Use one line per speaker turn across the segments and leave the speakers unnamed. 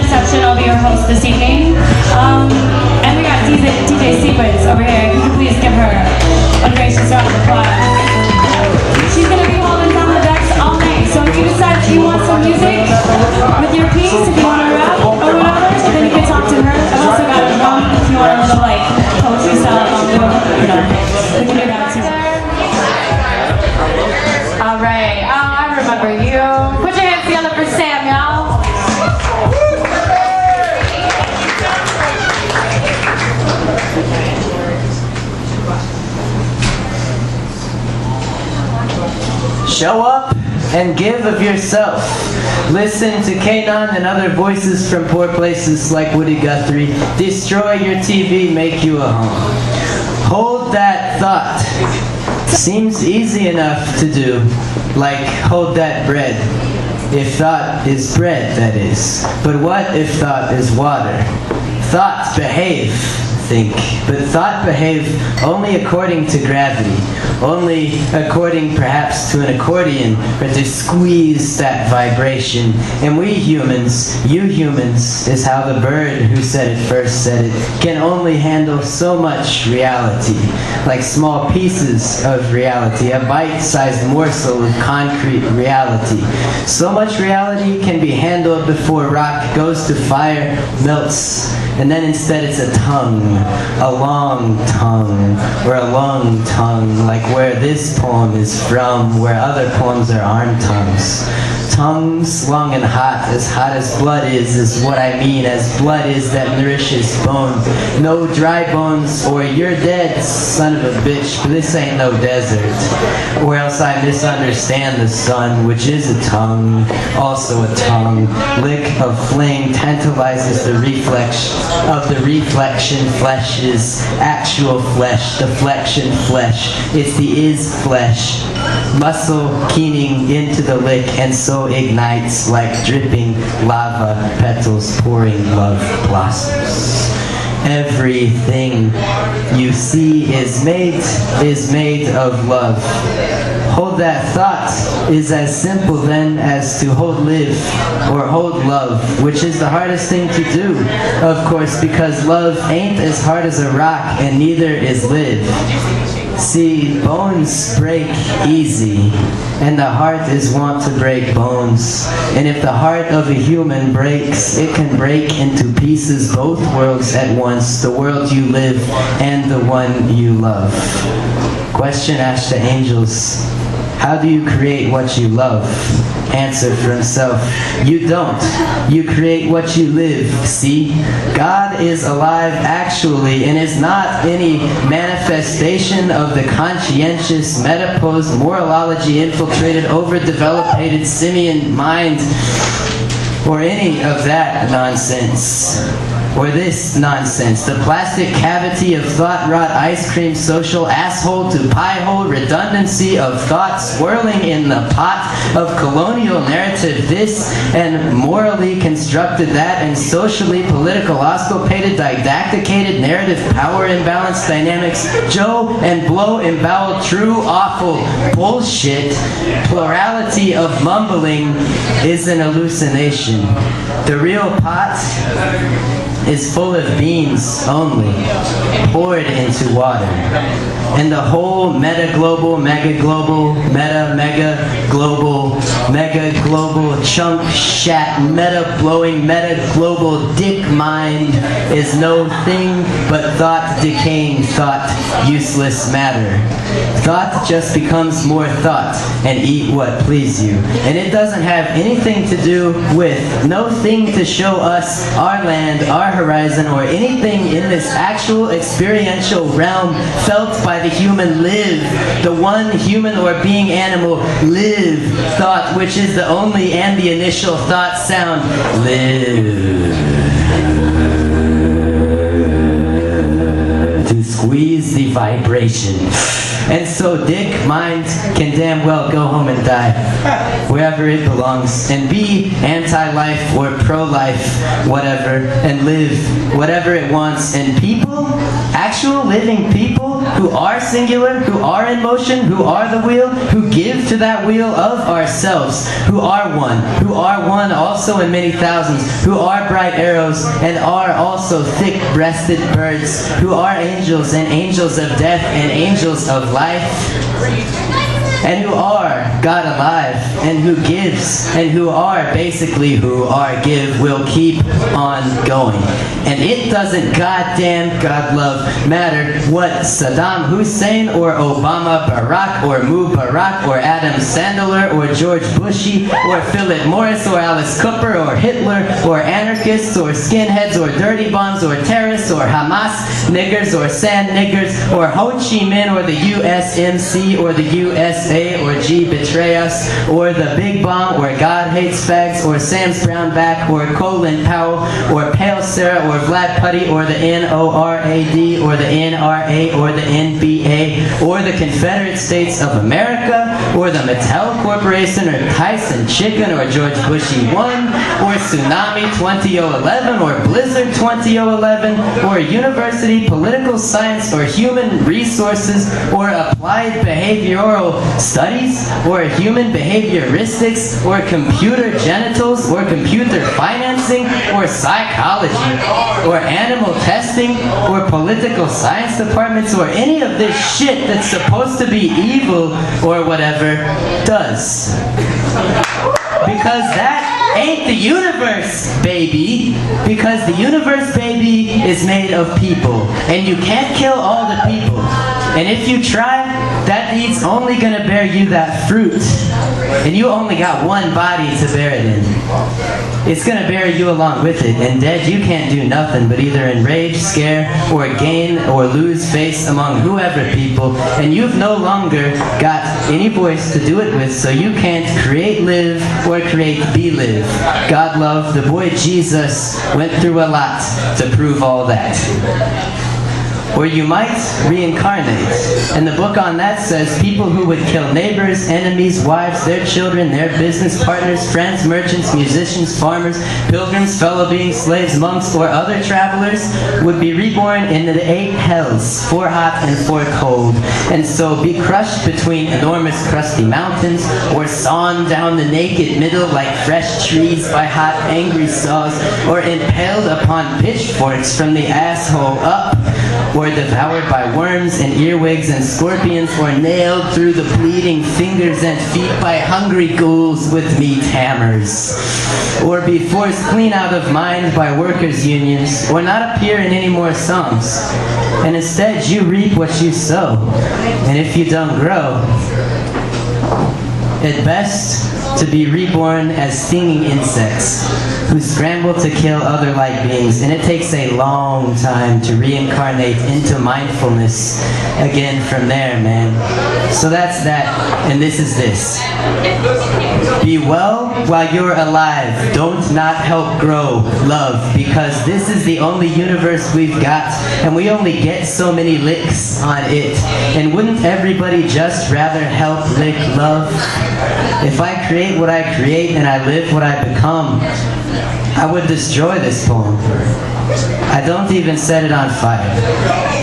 Deception. I'll be your host this evening. And we got DJ Sequence over here. If you could please give her a gracious round of applause. She's going to be holding down the decks all night. So if you decide you want some music with your piece, if you want to rap or whatever, then you can talk to her. I've also got a drum if you want a little like poetry style. We can do that too. All right. Oh, I remember you. Put your hands together for Sam, y'all.
Show up and give of yourself. Listen to Kanon and other voices from poor places like Woody Guthrie. Destroy your TV, make you a home. Hold that thought. Seems easy enough to do, like hold that bread. If thought is bread, that is. But what if thought is water? Thought behave, think. But thought behave only according to gravity. Only according perhaps to an accordion, or to squeeze that vibration. And we humans, you humans, is how the bird who said it first said it, can only handle so much reality. Like small pieces of reality, a bite-sized morsel of concrete reality. So much reality can be handled before rock goes to fire, melts, and then instead it's a tongue, a long tongue, or a lung tongue, like where this poem is from, where other poems are arm tongues. Tongues long and hot as blood is what I mean, as blood is that nourishes bone. No dry bones or you're dead, son of a bitch, but this ain't no desert. Or else I misunderstand the sun, which is a tongue, also a tongue. Lick of flame tantalizes the reflex of the reflection. Flesh is actual flesh, deflection flesh. It's the is flesh. Muscle keening into the lick and so ignites like dripping lava petals pouring love blossoms. Everything you see is made of love. Hold that thought is as simple then as to hold live or hold love, which is the hardest thing to do, of course, because love ain't as hard as a rock and neither is live. See, bones break easy, and the heart is wont to break bones. And if the heart of a human breaks, it can break into pieces both worlds at once, the world you live and the one you love. Question asked to angels, how do you create what you love? Answer for himself, you don't. You create what you live, see? God is alive actually and is not any manifestation of the conscientious, metaposed, moralology infiltrated, overdeveloped simian mind, or any of that nonsense. Or this nonsense, the plastic cavity of thought-rot ice cream social asshole to pie-hole redundancy of thought swirling in the pot of colonial narrative this and morally constructed that and socially political osculpated didacticated narrative power imbalance dynamics Joe and blow embowel true awful bullshit plurality of mumbling is an hallucination. The real pot is full of beans only, poured into water. And the whole meta-global, mega-global, meta-mega-global, mega-global, chunk-shat, meta-blowing, meta-global dick mind is no thing but thought-decaying thought, useless matter. Thought just becomes more thought, and eat what please you. And it doesn't have anything to do with, no thing to show us our land, our horizon, or anything in this actual experiential realm felt by the human live, the one human or being animal live thought, which is the only and the initial thought sound live. To squeeze the vibration And so dick, mind, can damn well go home and die, wherever it belongs, and be anti-life or pro-life, whatever, and live whatever it wants. And people, actual living people, who are singular, who are in motion, who are the wheel, who give to that wheel of ourselves, who are one also in many thousands, who are bright arrows, and are also thick-breasted birds, who are angels, and angels of death, and angels of life, and who are God alive, and who gives, and who are basically who are give, will keep on going. And it doesn't goddamn, God love, matter what Saddam Hussein or Obama Barack or Mubarak or Adam Sandler or George Bushy or Philip Morris or Alice Cooper or Hitler or anarchists or skinheads or dirty bombs or terrorists or Hamas niggers or sand niggers or Ho Chi Minh or the USMC or the USA or G Betray Us or the Big Bomb or God Hates Fags or Sam's Brown Back or Colin Powell or Pale Sarah or Vlad Putty or the NORAD or the NRA or the NBA or the Confederate States of America or the Mattel Corporation or Tyson Chicken or George Bushy 1 or Tsunami 2011 or Blizzard 2011 or University Political Science or Human Resources or Applied Behavioral Studies or Human Behavioristics or Computer Genitals or Computer Financing or Psychology or Animal Testing or Political Science Departments or any of this shit that's supposed to be evil or whatever does. Because that ain't the universe, baby. Because the universe, baby, is made of people. And you can't kill all the people. And if you try, that deed's only gonna bear you that fruit. And you only got one body to bear it in. It's gonna bury you along with it. And dead, you can't do nothing but either enrage, scare, or gain or lose face among whoever people. And you've no longer got any voice to do it with, so you can't create live or create be live. God love, the boy Jesus went through a lot to prove all that. Or you might reincarnate. And the book on that says people who would kill neighbors, enemies, wives, their children, their business partners, friends, merchants, musicians, farmers, pilgrims, fellow beings, slaves, monks, or other travelers would be reborn into the 8 hells, 4 hot and 4 cold, and so be crushed between enormous crusty mountains, or sawn down the naked middle like fresh trees by hot angry saws, or impaled upon pitchforks from the asshole up, or devoured by worms and earwigs and scorpions, or nailed through the bleeding fingers and feet by hungry ghouls with meat hammers, or be forced clean out of mind by workers' unions, or not appear in any more songs. And instead you reap what you sow, and if you don't grow, at best to be reborn as stinging insects who scramble to kill other light beings, and it takes a long time to reincarnate into mindfulness again from there, man. So that's that, and this is this. Be well while you're alive. Don't not help grow love, because this is the only universe we've got, and we only get so many licks on it. And wouldn't everybody just rather help lick love? If I create what I create and I live what I become, I would destroy this poem. I don't even set it on fire.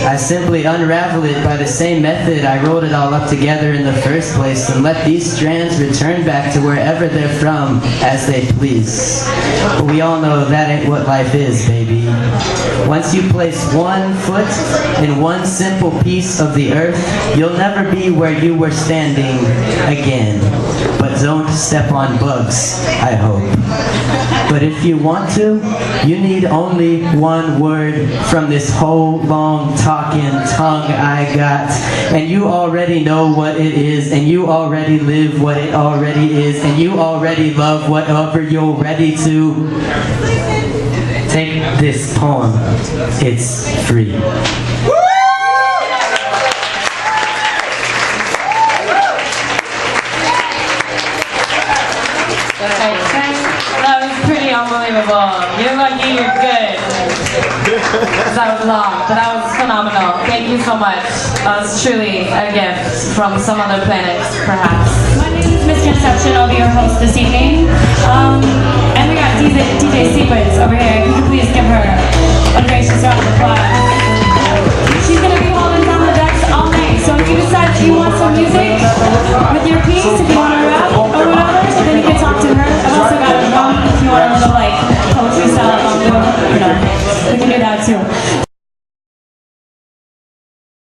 I simply unravel it by the same method I rolled it all up together in the first place, and let these strands return back to wherever they're from as they please. But we all know that ain't what life is, baby. Once you place one foot in one simple piece of the earth, you'll never be where you were standing again. But don't step on bugs, I hope. But if you want to, you need only one word from this whole long talking tongue I got, and you already know what it is, and you already live what it already is, and you already love whatever you're ready to. Take this poem. It's free.
That was pretty almost. unbelievable. You're lucky you're good. That was long, but that was phenomenal. Thank you so much. That was truly a gift from some other planet, perhaps. My name is Miss Conception. I'll be your host this evening. And we got DJ Sequence over here. If you could please give her a gracious round of applause. She's going to be holding down the decks all night. So if you decide that you want some music with your piece, if you want to rap or whatever, then you can talk to her. I've also got a drum if you want a little like poetry style, we can do that too.